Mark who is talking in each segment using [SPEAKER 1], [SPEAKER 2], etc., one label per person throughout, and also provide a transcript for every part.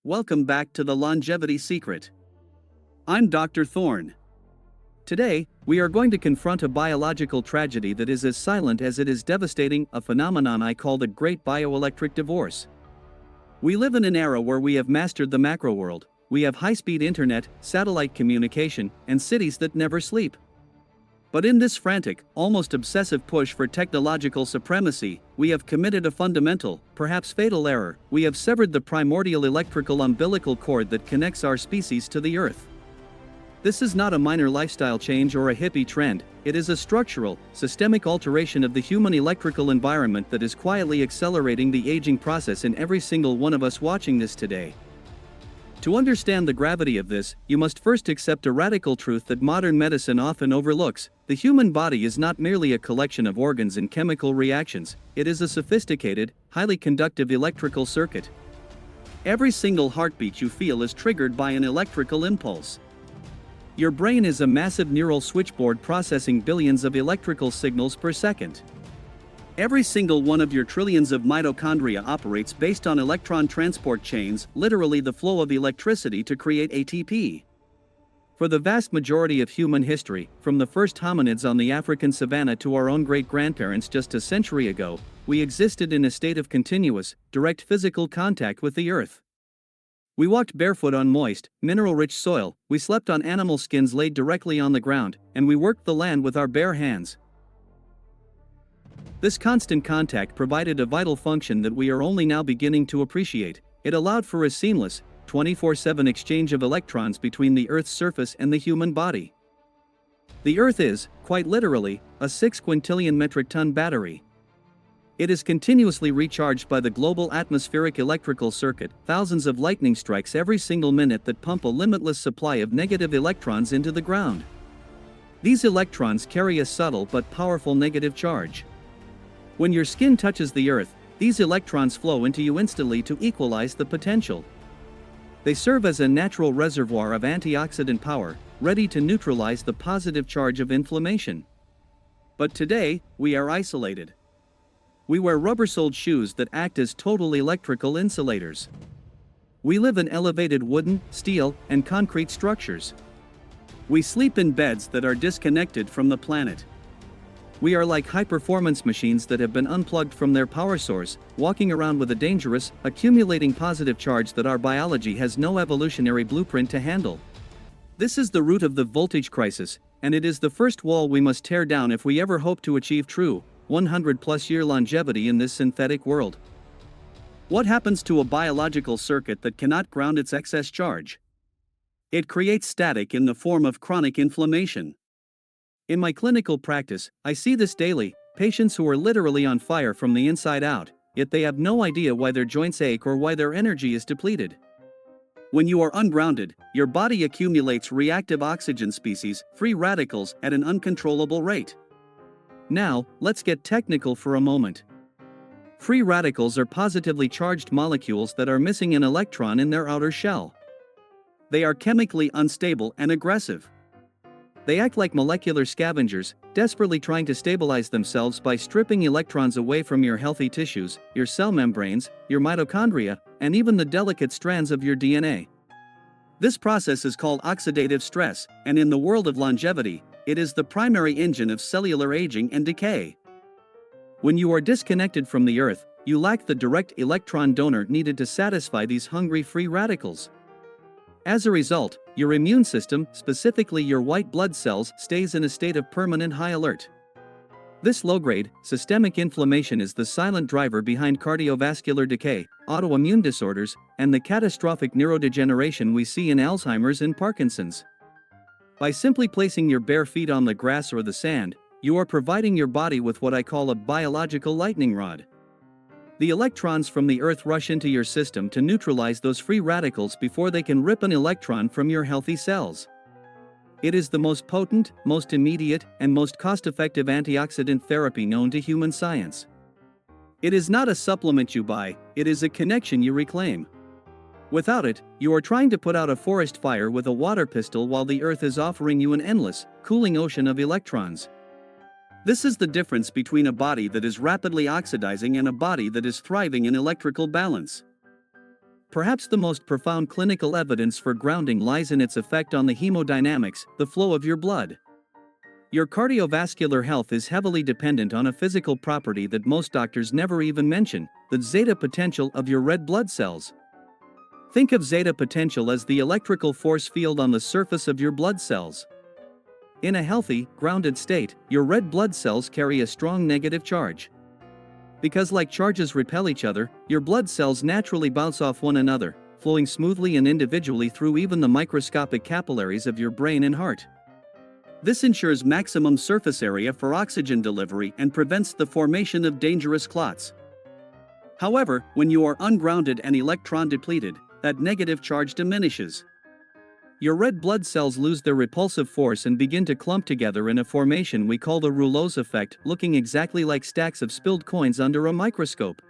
[SPEAKER 1] Welcome back to the Longevity Secret. I'm Dr. Thorne. Today, we are going to confront a biological tragedy that is as silent as it is devastating, a phenomenon I call the Great Bioelectric Divorce. We live in an era where we have mastered the macro world. We have high-speed internet, satellite communication, and cities that never sleep. But in this frantic, almost obsessive push for technological supremacy, we have committed a fundamental, perhaps fatal error. We have severed the primordial electrical umbilical cord that connects our species to the Earth. This is not a minor lifestyle change or a hippie trend, it is a structural, systemic alteration of the human electrical environment that is quietly accelerating the aging process in every single one of us watching this today. To understand the gravity of this, you must first accept a radical truth that modern medicine often overlooks. The human body is not merely a collection of organs and chemical reactions, it is a sophisticated, highly conductive electrical circuit. Every single heartbeat you feel is triggered by an electrical impulse. Your brain is a massive neural switchboard processing billions of electrical signals per second. Every single one of your trillions of mitochondria operates based on electron transport chains, literally the flow of electricity to create ATP. For the vast majority of human history, from the first hominids on the African savanna to our own great-grandparents just a century ago, we existed in a state of continuous, direct physical contact with the earth. We walked barefoot on moist, mineral-rich soil, we slept on animal skins laid directly on the ground, and we worked the land with our bare hands. This constant contact provided a vital function that we are only now beginning to appreciate. It allowed for a seamless, 24/7 exchange of electrons between the Earth's surface and the human body. The Earth is, quite literally, a 6 quintillion metric ton battery. It is continuously recharged by the global atmospheric electrical circuit, thousands of lightning strikes every single minute that pump a limitless supply of negative electrons into the ground. These electrons carry a subtle but powerful negative charge. When your skin touches the Earth, these electrons flow into you instantly to equalize the potential. They serve as a natural reservoir of antioxidant power, ready to neutralize the positive charge of inflammation. But today, we are isolated. We wear rubber-soled shoes that act as total electrical insulators. We live in elevated wooden, steel, and concrete structures. We sleep in beds that are disconnected from the planet. We are like high-performance machines that have been unplugged from their power source, walking around with a dangerous, accumulating positive charge that our biology has no evolutionary blueprint to handle. This is the root of the voltage crisis, and it is the first wall we must tear down if we ever hope to achieve true, 100-plus-year longevity in this synthetic world. What happens to a biological circuit that cannot ground its excess charge? It creates static in the form of chronic inflammation. In my clinical practice, I see this daily, patients who are literally on fire from the inside out, yet they have no idea why their joints ache or why their energy is depleted. When you are ungrounded, your body accumulates reactive oxygen species, free radicals, at an uncontrollable rate. Now, let's get technical for a moment. Free radicals are positively charged molecules that are missing an electron in their outer shell. They are chemically unstable and aggressive. They act like molecular scavengers, desperately trying to stabilize themselves by stripping electrons away from your healthy tissues, your cell membranes, your mitochondria, and even the delicate strands of your DNA. This process is called oxidative stress, and in the world of longevity, it is the primary engine of cellular aging and decay. When you are disconnected from the Earth, you lack the direct electron donor needed to satisfy these hungry free radicals. As a result, your immune system, specifically your white blood cells, stays in a state of permanent high alert. This low-grade, systemic inflammation is the silent driver behind cardiovascular decay, autoimmune disorders, and the catastrophic neurodegeneration we see in Alzheimer's and Parkinson's. By simply placing your bare feet on the grass or the sand, you are providing your body with what I call a biological lightning rod. The electrons from the Earth rush into your system to neutralize those free radicals before they can rip an electron from your healthy cells. It is the most potent, most immediate, and most cost-effective antioxidant therapy known to human science. It is not a supplement you buy, it is a connection you reclaim. Without it, you are trying to put out a forest fire with a water pistol while the Earth is offering you an endless, cooling ocean of electrons. This is the difference between a body that is rapidly oxidizing and a body that is thriving in electrical balance. Perhaps the most profound clinical evidence for grounding lies in its effect on the hemodynamics, the flow of your blood. Your cardiovascular health is heavily dependent on a physical property that most doctors never even mention, the zeta potential of your red blood cells. Think of zeta potential as the electrical force field on the surface of your blood cells. In a healthy, grounded state, your red blood cells carry a strong negative charge. Because like charges repel each other, your blood cells naturally bounce off one another, flowing smoothly and individually through even the microscopic capillaries of your brain and heart. This ensures maximum surface area for oxygen delivery and prevents the formation of dangerous clots. However, when you are ungrounded and electron depleted, that negative charge diminishes. Your red blood cells lose their repulsive force and begin to clump together in a formation we call the Rouleau's effect, looking exactly like stacks of spilled coins under a microscope.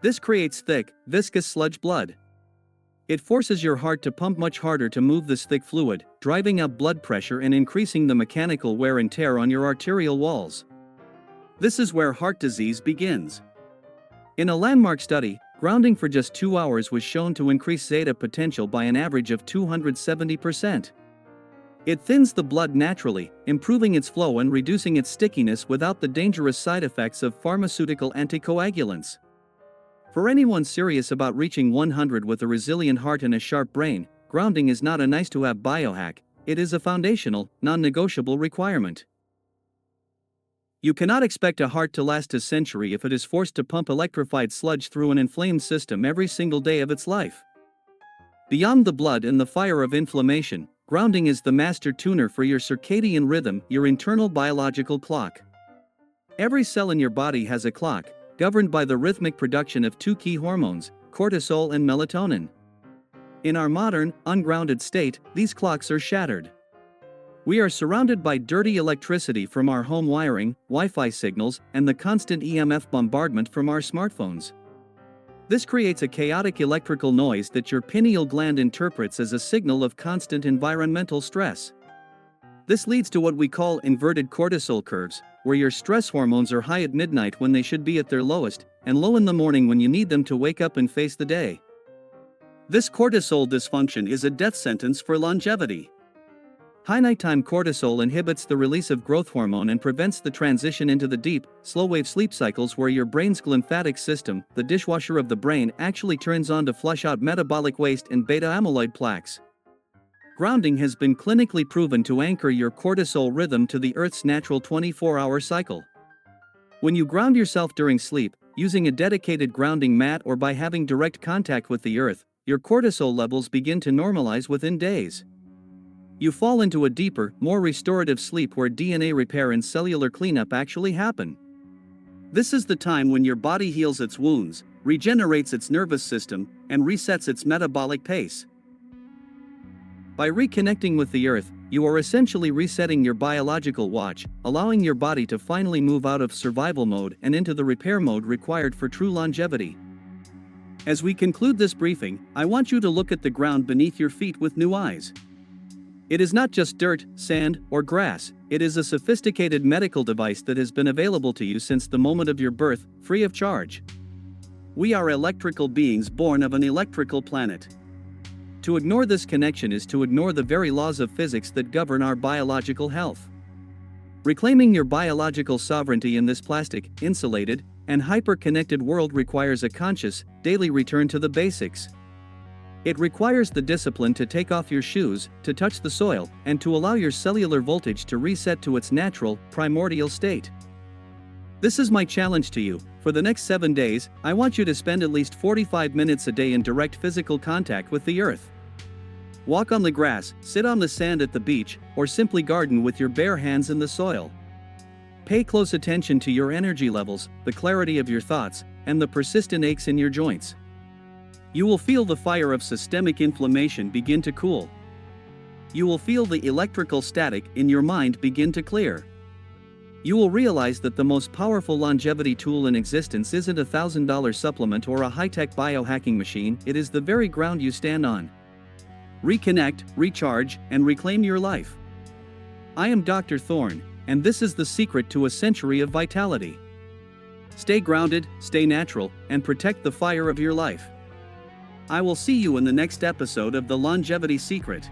[SPEAKER 1] This creates thick, viscous sludge blood. It forces your heart to pump much harder to move this thick fluid, driving up blood pressure and increasing the mechanical wear and tear on your arterial walls. This is where heart disease begins. In a landmark study, grounding for just 2 hours was shown to increase zeta potential by an average of 270%. It thins the blood naturally, improving its flow and reducing its stickiness without the dangerous side effects of pharmaceutical anticoagulants. For anyone serious about reaching 100 with a resilient heart and a sharp brain, grounding is not a nice-to-have biohack, it is a foundational, non-negotiable requirement. You cannot expect a heart to last a century if it is forced to pump electrified sludge through an inflamed system every single day of its life. Beyond the blood and the fire of inflammation, grounding is the master tuner for your circadian rhythm, your internal biological clock. Every cell in your body has a clock, governed by the rhythmic production of two key hormones, cortisol and melatonin. In our modern, ungrounded state, these clocks are shattered. We are surrounded by dirty electricity from our home wiring, Wi-Fi signals, and the constant EMF bombardment from our smartphones. This creates a chaotic electrical noise that your pineal gland interprets as a signal of constant environmental stress. This leads to what we call inverted cortisol curves, where your stress hormones are high at midnight when they should be at their lowest, and low in the morning when you need them to wake up and face the day. This cortisol dysfunction is a death sentence for longevity. High nighttime cortisol inhibits the release of growth hormone and prevents the transition into the deep, slow-wave sleep cycles where your brain's glymphatic system, the dishwasher of the brain, actually turns on to flush out metabolic waste and beta-amyloid plaques. Grounding has been clinically proven to anchor your cortisol rhythm to the Earth's natural 24-hour cycle. When you ground yourself during sleep, using a dedicated grounding mat or by having direct contact with the Earth, your cortisol levels begin to normalize within days. You fall into a deeper, more restorative sleep where DNA repair and cellular cleanup actually happen. This is the time when your body heals its wounds, regenerates its nervous system, and resets its metabolic pace. By reconnecting with the Earth, you are essentially resetting your biological watch, allowing your body to finally move out of survival mode and into the repair mode required for true longevity. As we conclude this briefing, I want you to look at the ground beneath your feet with new eyes. It is not just dirt, sand, or grass, it is a sophisticated medical device that has been available to you since the moment of your birth, free of charge. We are electrical beings born of an electrical planet. To ignore this connection is to ignore the very laws of physics that govern our biological health. Reclaiming your biological sovereignty in this plastic, insulated, and hyper-connected world requires a conscious, daily return to the basics. It requires the discipline to take off your shoes, to touch the soil, and to allow your cellular voltage to reset to its natural, primordial state. This is my challenge to you. For the next 7 days, I want you to spend at least 45 minutes a day in direct physical contact with the Earth. Walk on the grass, sit on the sand at the beach, or simply garden with your bare hands in the soil. Pay close attention to your energy levels, the clarity of your thoughts, and the persistent aches in your joints. You will feel the fire of systemic inflammation begin to cool. You will feel the electrical static in your mind begin to clear. You will realize that the most powerful longevity tool in existence isn't a $1,000 supplement or a high-tech biohacking machine, it is the very ground you stand on. Reconnect, recharge, and reclaim your life. I am Dr. Thorne, and this is the secret to a century of vitality. Stay grounded, stay natural, and protect the fire of your life. I will see you in the next episode of The Longevity Secret.